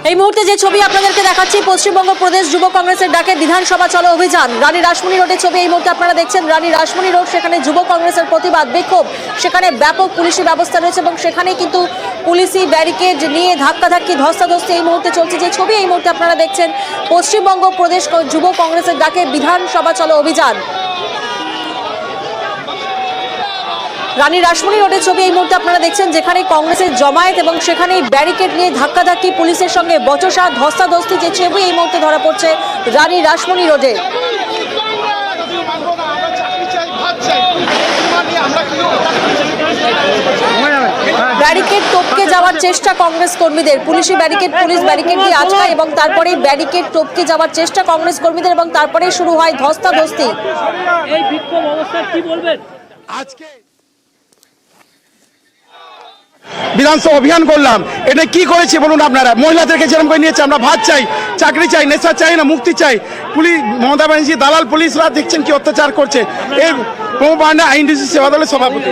এই মুহূর্তে যে ছবি আপনাদেরকে দেখাচ্ছি, পশ্চিমবঙ্গ প্রদেশ যুব কংগ্রেসের ডাকে বিধানসভা চলো অভিযান। রানী রাসমণি রোডের ছবি এই মুহূর্তে আপনারা দেখছেন। রানী রাসমণি রোড, সেখানে যুব কংগ্রেসের প্রতিবাদ বিক্ষোভ, সেখানে ব্যাপক পুলিশি ব্যবস্থা রয়েছে এবং সেখানে কিন্তু পুলিশি ব্যারিকেড নিয়ে ধাক্কাধাক্কি ধস্তাধস্তি এই মুহূর্তে চলছে। যে ছবি এই মুহূর্তে আপনারা দেখছেন, পশ্চিমবঙ্গ প্রদেশ যুব কংগ্রেসের ডাকে বিধানসভা চলো অভিযান। রানী রাসমণি রোডের ছবি এই মুহূর্তে আপনারা দেখছেন, যেখানে কংগ্রেসের জমায়েত এবং সেখানে ব্যারিকেড নিয়ে ধাক্কাধাক্কি, পুলিশের সঙ্গে বচসা ধস্তাধস্তি যে ছবি এই মুহূর্তে ধরা পড়ছে রানী রাসমণি রোডে। ব্যারিকেড টপকে যাওয়ার চেষ্টা কংগ্রেস কর্মীদের, পুলিশ ব্যারিকেড দিয়ে আটকায় এবং তারপরে ব্যারিকেড টপকে যাওয়ার চেষ্টা কংগ্রেস কর্মীদের এবং তারপরে শুরু হয় ধস্তাধস্তি। এই বিক্ষোভ অবস্থা কি বলবেন? আজকে বিধানসভা অভিযান করলাম, এটা কি করেছে বলুন আপনারা? মহিলাদেরকে যেরকম করে নিয়েছে, আমরা ভাত চাই, চাকরি চাই, নেশা চাই না, মুক্তি চাই। পুলিশ, মমতা ব্যানার্জি দালাল পুলিশরা দেখছেন কি অত্যাচার করছে। এই আইনডিসি সেবা দলের সভাপতি।